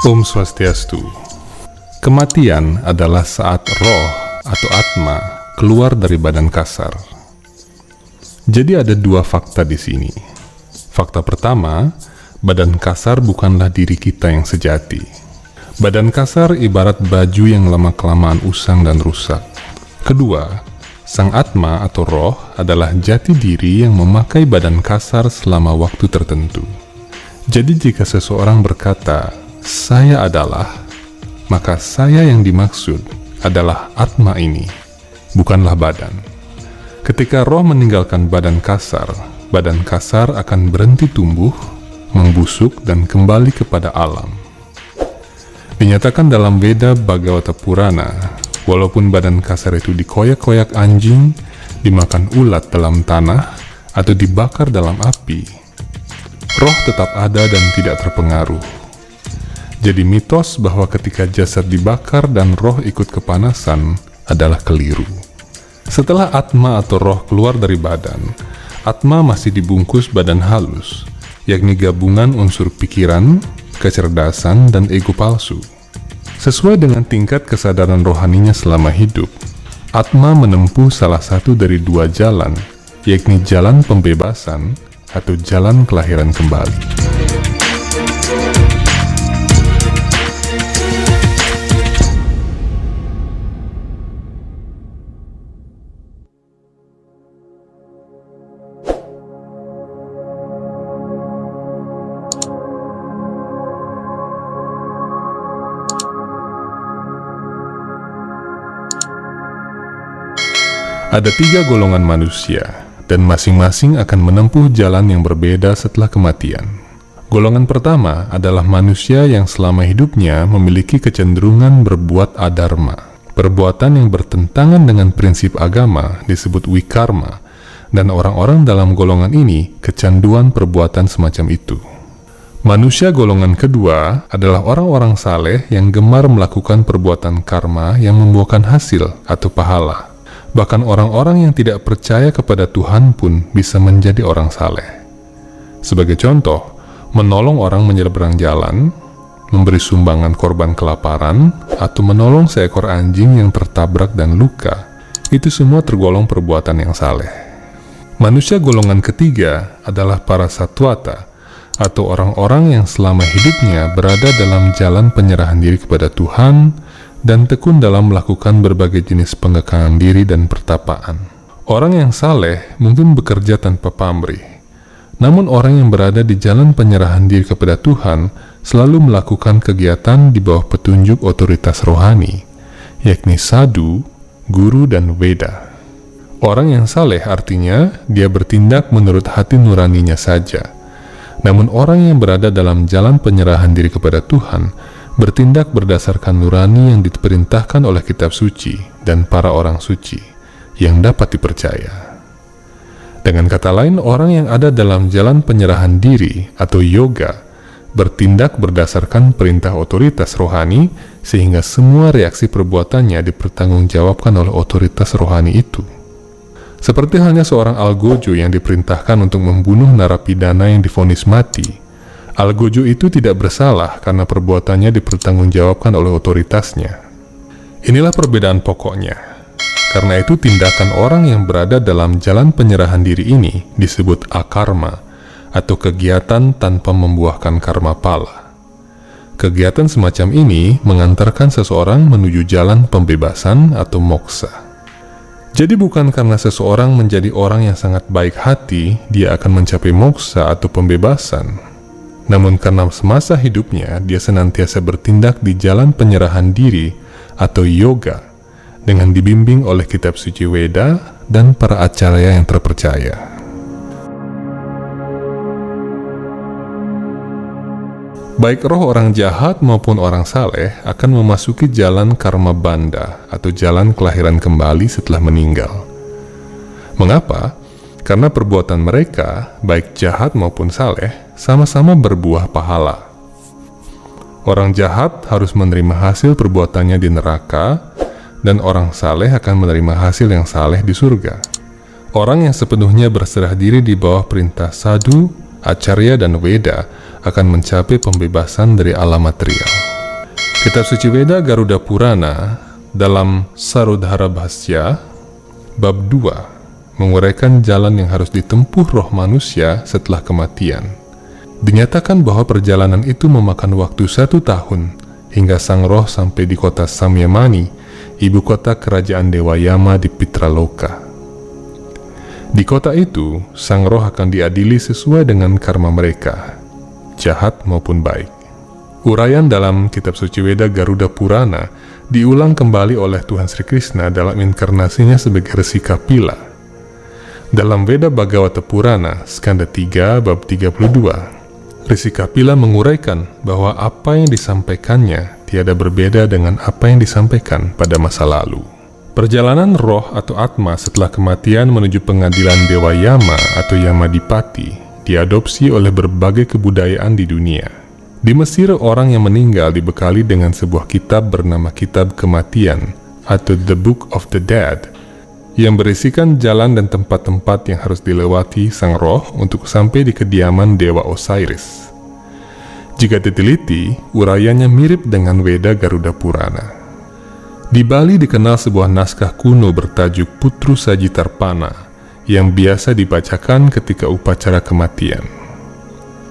Om Swastiastu. Kematian adalah saat roh atau atma keluar dari badan kasar. Jadi ada dua fakta di sini. Fakta pertama, badan kasar bukanlah diri kita yang sejati. Badan kasar ibarat baju yang lama-kelamaan usang dan rusak. Kedua, sang atma atau roh adalah jati diri yang memakai badan kasar selama waktu tertentu. Jadi jika seseorang berkata, "Saya adalah," maka saya yang dimaksud adalah atma ini, bukanlah badan. Ketika roh meninggalkan badan kasar akan berhenti tumbuh, membusuk, dan kembali kepada alam. Dinyatakan dalam Veda Bhagavata Purana, walaupun badan kasar itu dikoyak-koyak anjing, dimakan ulat dalam tanah, atau dibakar dalam api, roh tetap ada dan tidak terpengaruh. Jadi mitos bahwa ketika jasad dibakar dan roh ikut kepanasan adalah keliru. Setelah atma atau roh keluar dari badan, atma masih dibungkus badan halus, yakni gabungan unsur pikiran, kecerdasan, dan ego palsu. Sesuai dengan tingkat kesadaran rohaninya selama hidup, atma menempuh salah satu dari dua jalan, yakni jalan pembebasan atau jalan kelahiran kembali. Ada 3 golongan manusia, dan masing-masing akan menempuh jalan yang berbeda setelah kematian. Golongan pertama adalah manusia yang selama hidupnya memiliki kecenderungan berbuat adharma. Perbuatan yang bertentangan dengan prinsip agama disebut wikarma, dan orang-orang dalam golongan ini kecanduan perbuatan semacam itu. Manusia golongan kedua adalah orang-orang saleh yang gemar melakukan perbuatan karma yang membuahkan hasil atau pahala. Bahkan orang-orang yang tidak percaya kepada Tuhan pun bisa menjadi orang saleh. Sebagai contoh, menolong orang menyeberang jalan, memberi sumbangan korban kelaparan, atau menolong seekor anjing yang tertabrak dan luka, itu semua tergolong perbuatan yang saleh. Manusia golongan ketiga adalah para satwata, atau orang-orang yang selama hidupnya berada dalam jalan penyerahan diri kepada Tuhan, dan tekun dalam melakukan berbagai jenis pengekangan diri dan pertapaan. Orang yang saleh mungkin bekerja tanpa pamrih, namun orang yang berada di jalan penyerahan diri kepada Tuhan selalu melakukan kegiatan di bawah petunjuk otoritas rohani, yakni sadhu, guru, dan Veda. Orang yang saleh artinya dia bertindak menurut hati nuraninya saja, namun orang yang berada dalam jalan penyerahan diri kepada Tuhan bertindak berdasarkan nurani yang diperintahkan oleh kitab suci dan para orang suci yang dapat dipercaya. Dengan kata lain, orang yang ada dalam jalan penyerahan diri atau yoga bertindak berdasarkan perintah otoritas rohani sehingga semua reaksi perbuatannya dipertanggungjawabkan oleh otoritas rohani itu. Seperti halnya seorang algojo yang diperintahkan untuk membunuh narapidana yang divonis mati. Algojo itu tidak bersalah karena perbuatannya dipertanggungjawabkan oleh otoritasnya. Inilah perbedaan pokoknya. Karena itu tindakan orang yang berada dalam jalan penyerahan diri ini disebut akarma, atau kegiatan tanpa membuahkan karma pala. Kegiatan semacam ini mengantarkan seseorang menuju jalan pembebasan atau moksa. Jadi bukan karena seseorang menjadi orang yang sangat baik hati, dia akan mencapai moksa atau pembebasan. Namun karena semasa hidupnya dia senantiasa bertindak di jalan penyerahan diri atau yoga dengan dibimbing oleh kitab suci Veda dan para acarya yang terpercaya. Baik roh orang jahat maupun orang saleh akan memasuki jalan karma banda atau jalan kelahiran kembali setelah meninggal. Mengapa? Karena perbuatan mereka, baik jahat maupun saleh, sama-sama berbuah pahala. Orang jahat harus menerima hasil perbuatannya di neraka, dan orang saleh akan menerima hasil yang saleh di surga. Orang yang sepenuhnya berserah diri di bawah perintah sadhu, acarya, dan Veda akan mencapai pembebasan dari alam material. Kitab Suci Weda Garuda Purana dalam Sarudhara Bhasya bab 2 menguraikan jalan yang harus ditempuh roh manusia setelah kematian. Dinyatakan bahwa perjalanan itu memakan waktu 1 tahun hingga sang roh sampai di kota Samyamani, ibu kota kerajaan Dewa Yama di Pitraloka. Di kota itu, sang roh akan diadili sesuai dengan karma mereka, jahat maupun baik. Uraian dalam Kitab Suci Weda Garuda Purana diulang kembali oleh Tuhan Sri Krishna dalam inkarnasinya sebagai Resi Kapila. Dalam Weda Bhagavata Purana, Skanda 3, bab 32, Resi Kapila menguraikan bahwa apa yang disampaikannya tiada berbeda dengan apa yang disampaikan pada masa lalu. Perjalanan roh atau Atma setelah kematian menuju pengadilan Dewa Yama atau Yamadipati diadopsi oleh berbagai kebudayaan di dunia. Di Mesir, orang yang meninggal dibekali dengan sebuah kitab bernama Kitab Kematian atau The Book of the Dead, yang berisikan jalan dan tempat-tempat yang harus dilewati sang roh untuk sampai di kediaman Dewa Osiris. Jika diteliti, uraiannya mirip dengan Weda Garuda Purana. Di Bali dikenal sebuah naskah kuno bertajuk Putru Sajitarpana yang biasa dibacakan ketika upacara kematian.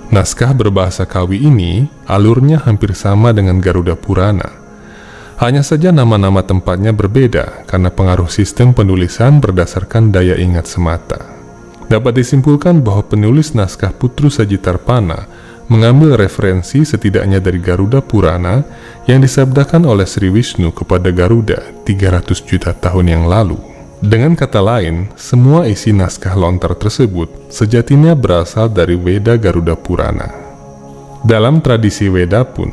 Naskah berbahasa Kawi ini alurnya hampir sama dengan Garuda Purana. Hanya saja nama-nama tempatnya berbeda karena pengaruh sistem penulisan berdasarkan daya ingat semata. Dapat disimpulkan bahwa penulis naskah Putru Sajitarpana mengambil referensi setidaknya dari Garuda Purana yang disabdakan oleh Sri Wisnu kepada Garuda 300 juta tahun yang lalu. Dengan kata lain, semua isi naskah lontar tersebut sejatinya berasal dari Weda Garuda Purana. Dalam tradisi Weda pun,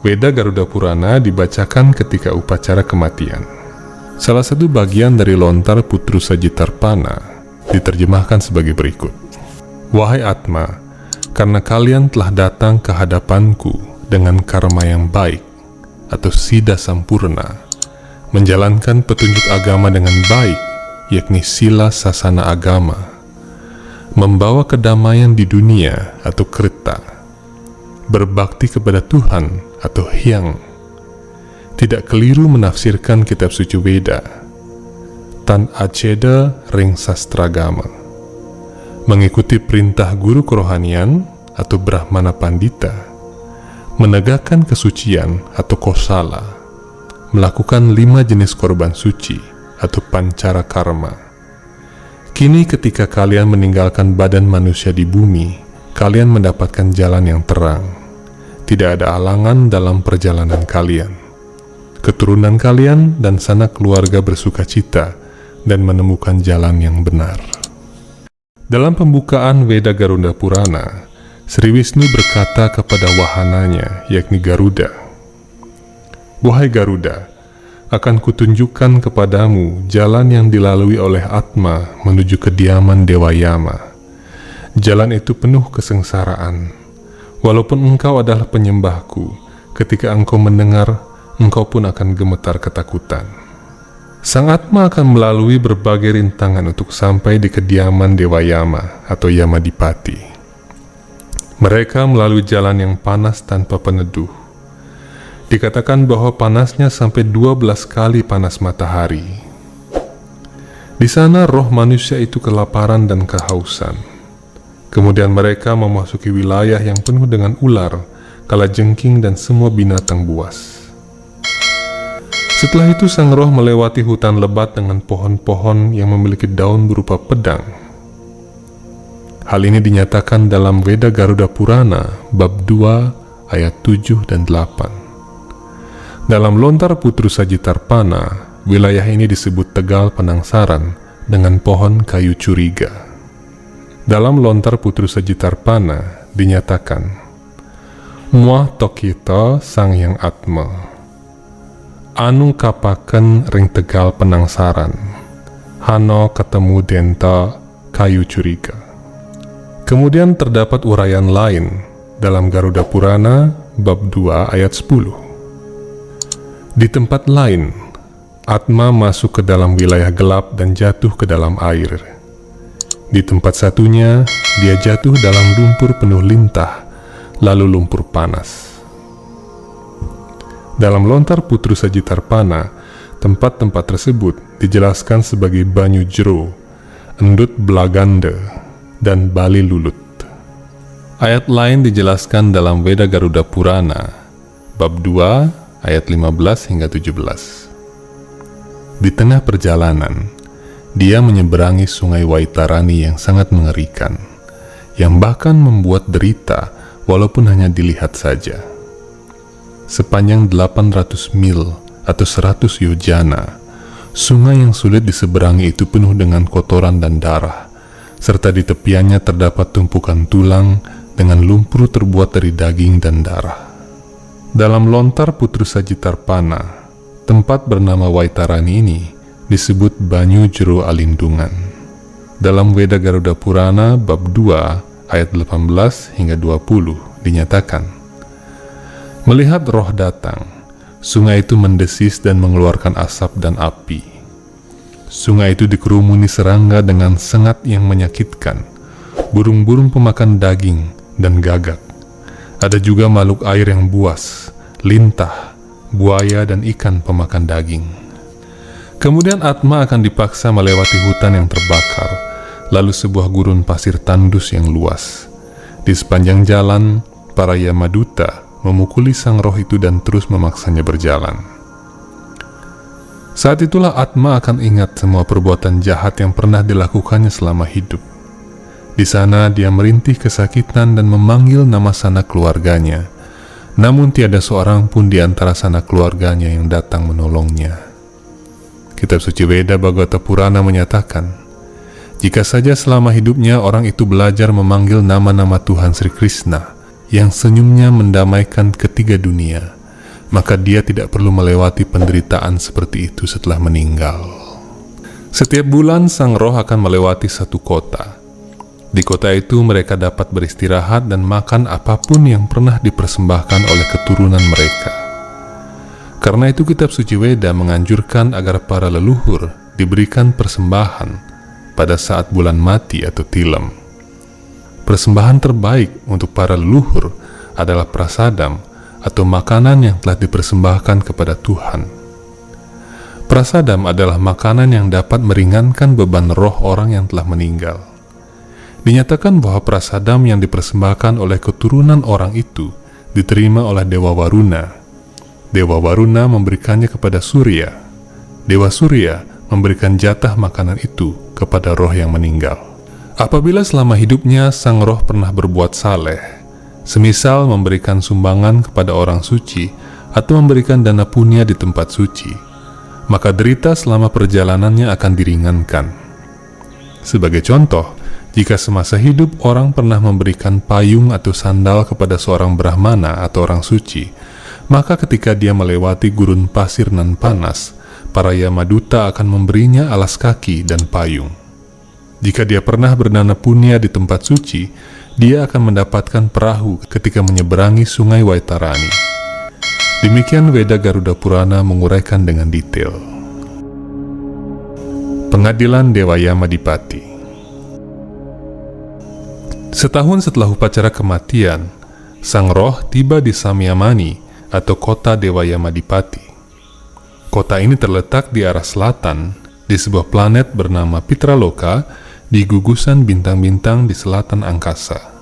Weda Garuda Purana dibacakan ketika upacara kematian. Salah satu bagian dari lontar Putru Sajitarpana diterjemahkan sebagai berikut. Wahai Atma, karena kalian telah datang ke hadapanku dengan karma yang baik atau Siddha Sampurna, menjalankan petunjuk agama dengan baik, yakni sila sasana agama, membawa kedamaian di dunia atau krita, berbakti kepada Tuhan atau Hyang, tidak keliru menafsirkan kitab suci Weda, tan aceda ring sastragama, mengikuti perintah guru kerohanian atau Brahmana Pandita, menegakkan kesucian atau kosala, melakukan 5 jenis korban suci atau pancara karma. Kini ketika kalian meninggalkan badan manusia di bumi, kalian mendapatkan jalan yang terang. Tidak ada alangan dalam perjalanan kalian. Keturunan kalian dan sanak keluarga bersuka cita dan menemukan jalan yang benar. Dalam pembukaan Weda Garuda Purana, Sri Wisnu berkata kepada wahananya, yakni Garuda, "Wahai Garuda, akan kutunjukkan kepadamu jalan yang dilalui oleh Atma menuju kediaman Dewa Yama. Jalan itu penuh kesengsaraan. Walaupun engkau adalah penyembahku, ketika engkau mendengar, engkau pun akan gemetar ketakutan." Sang Atma akan melalui berbagai rintangan untuk sampai di kediaman Dewa Yama atau Yamadipati. Mereka melalui jalan yang panas tanpa peneduh. Dikatakan bahwa panasnya sampai 12 kali panas matahari. Di sana roh manusia itu kelaparan dan kehausan. Kemudian mereka memasuki wilayah yang penuh dengan ular, kalajengking dan semua binatang buas. Setelah itu sang roh melewati hutan lebat dengan pohon-pohon yang memiliki daun berupa pedang. Hal ini dinyatakan dalam Weda Garuda Purana bab 2 ayat 7 dan 8. Dalam lontar Putru Sajitarpana, wilayah ini disebut Tegal Penangsaran dengan pohon kayu curiga. Dalam lontar Putru Sajitarpana dinyatakan, "Muah Tokita Sang Yang Atma, anu kapaken ring Tegal Penangsaran, hano ketemu denta kayu curiga." Kemudian terdapat uraian lain dalam Garuda Purana bab 2 ayat 10. Di tempat lain, Atma masuk ke dalam wilayah gelap dan jatuh ke dalam air. Di tempat satunya, dia jatuh dalam lumpur penuh lintah, lalu lumpur panas. Dalam lontar Putru Sajitarpana, tempat-tempat tersebut dijelaskan sebagai Banyu Jero, Endut Blaganda, dan Bali Lulut. Ayat lain dijelaskan dalam Veda Garuda Purana, bab 2, ayat 15 hingga 17. Di tengah perjalanan, dia menyeberangi sungai Waitarani yang sangat mengerikan, yang bahkan membuat derita walaupun hanya dilihat saja. Sepanjang 800 mil atau 100 yojana, sungai yang sulit diseberangi itu penuh dengan kotoran dan darah, serta di tepiannya terdapat tumpukan tulang dengan lumpur terbuat dari daging dan darah. Dalam lontar Putru Sajitarpana, tempat bernama Waitarani ini disebut Banyu Jero Alindungan. Dalam Veda Garuda Purana bab 2 ayat 18 hingga 20 dinyatakan, melihat roh datang, sungai itu mendesis dan mengeluarkan asap dan api. Sungai itu dikerumuni serangga dengan sengat yang menyakitkan, burung-burung pemakan daging dan gagak. Ada juga makhluk air yang buas, lintah, buaya dan ikan pemakan daging. Kemudian Atma akan dipaksa melewati hutan yang terbakar, lalu sebuah gurun pasir tandus yang luas. Di sepanjang jalan, para Yamaduta memukuli sang roh itu dan terus memaksanya berjalan. Saat itulah Atma akan ingat semua perbuatan jahat yang pernah dilakukannya selama hidup. Di sana dia merintih kesakitan dan memanggil nama sanak keluarganya, namun tiada seorang pun di antara sanak keluarganya yang datang menolongnya. Kitab suci Veda Bhagavata Purana menyatakan, jika saja selama hidupnya orang itu belajar memanggil nama-nama Tuhan Sri Krishna yang senyumnya mendamaikan ketiga dunia, maka dia tidak perlu melewati penderitaan seperti itu setelah meninggal. Setiap bulan sang roh akan melewati satu kota. Di kota itu mereka dapat beristirahat dan makan apapun yang pernah dipersembahkan oleh keturunan mereka. Karena itu kitab suci Veda menganjurkan agar para leluhur diberikan persembahan pada saat bulan mati atau tilam. Persembahan terbaik untuk para leluhur adalah prasadam atau makanan yang telah dipersembahkan kepada Tuhan. Prasadam adalah makanan yang dapat meringankan beban roh orang yang telah meninggal. Dinyatakan bahwa prasadam yang dipersembahkan oleh keturunan orang itu diterima oleh Dewa Waruna. Dewa Waruna memberikannya kepada Surya. Dewa Surya memberikan jatah makanan itu kepada roh yang meninggal. Apabila selama hidupnya sang roh pernah berbuat saleh, semisal memberikan sumbangan kepada orang suci atau memberikan dana punya di tempat suci, maka derita selama perjalanannya akan diringankan. Sebagai contoh, jika semasa hidup orang pernah memberikan payung atau sandal kepada seorang brahmana atau orang suci, maka ketika dia melewati gurun pasir nan panas, para Yamaduta akan memberinya alas kaki dan payung. Jika dia pernah berdana punya di tempat suci, dia akan mendapatkan perahu ketika menyeberangi sungai Waitarani. Demikian Veda Garuda Purana menguraikan dengan detail. Pengadilan Dewa Yamadipati. Setahun setelah upacara kematian, sang roh tiba di Samyamani atau kota Dewa Yamadipati. Kota ini terletak di arah selatan di sebuah planet bernama Pitraloka di gugusan bintang-bintang di selatan angkasa.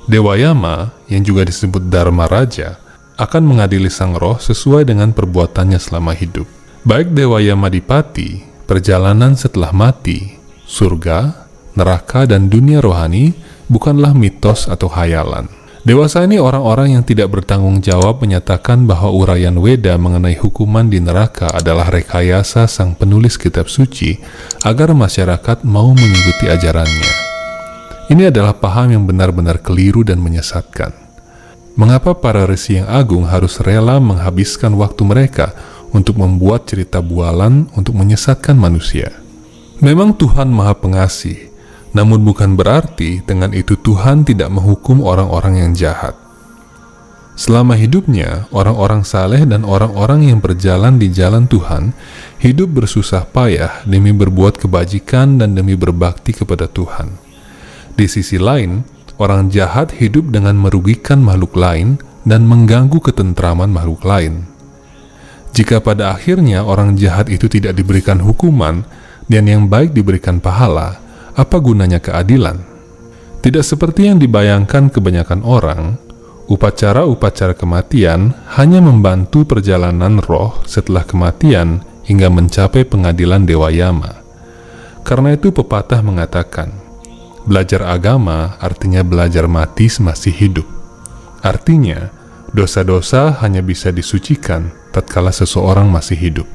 Dewa Yama, yang juga disebut Dharma Raja, akan mengadili sang roh sesuai dengan perbuatannya selama hidup. Baik Dewa Yamadipati, perjalanan setelah mati, surga, neraka, dan dunia rohani bukanlah mitos atau hayalan. Dewasa ini orang-orang yang tidak bertanggung jawab menyatakan bahwa uraian Weda mengenai hukuman di neraka adalah rekayasa sang penulis kitab suci agar masyarakat mau mengikuti ajarannya. Ini adalah paham yang benar-benar keliru dan menyesatkan. Mengapa para resi yang agung harus rela menghabiskan waktu mereka untuk membuat cerita bualan untuk menyesatkan manusia? Memang Tuhan Maha Pengasih, namun bukan berarti dengan itu Tuhan tidak menghukum orang-orang yang jahat. Selama hidupnya, orang-orang saleh dan orang-orang yang berjalan di jalan Tuhan hidup bersusah payah demi berbuat kebajikan dan demi berbakti kepada Tuhan. Di sisi lain, orang jahat hidup dengan merugikan makhluk lain dan mengganggu ketentraman makhluk lain. Jika pada akhirnya orang jahat itu tidak diberikan hukuman dan yang baik diberikan pahala, apa gunanya keadilan? Tidak seperti yang dibayangkan kebanyakan orang, upacara-upacara kematian hanya membantu perjalanan roh setelah kematian hingga mencapai pengadilan Dewa Yama. Karena itu pepatah mengatakan, belajar agama artinya belajar mati masih hidup. Artinya, dosa-dosa hanya bisa disucikan tatkala seseorang masih hidup.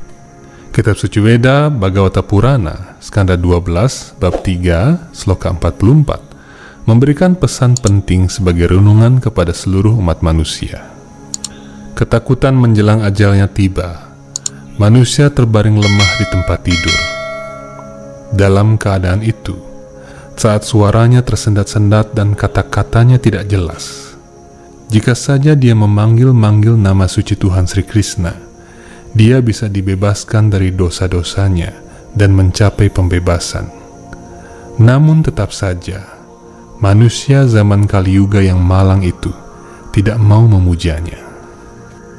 Kitab Suci Weda Bhagavata Purana, Skanda 12, bab 3, sloka 44, memberikan pesan penting sebagai renungan kepada seluruh umat manusia. Ketakutan menjelang ajalnya tiba. Manusia terbaring lemah di tempat tidur. Dalam keadaan itu, saat suaranya tersendat-sendat dan kata-katanya tidak jelas, jika saja dia memanggil-manggil nama suci Tuhan Sri Krishna, dia bisa dibebaskan dari dosa-dosanya dan mencapai pembebasan. Namun tetap saja, manusia zaman Kali Yuga yang malang itu tidak mau memujanya.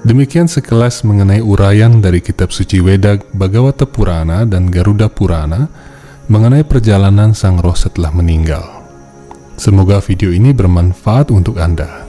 Demikian sekelas mengenai uraian dari Kitab Suci Weda Bhagavata Purana dan Garuda Purana mengenai perjalanan sang roh setelah meninggal. Semoga video ini bermanfaat untuk Anda.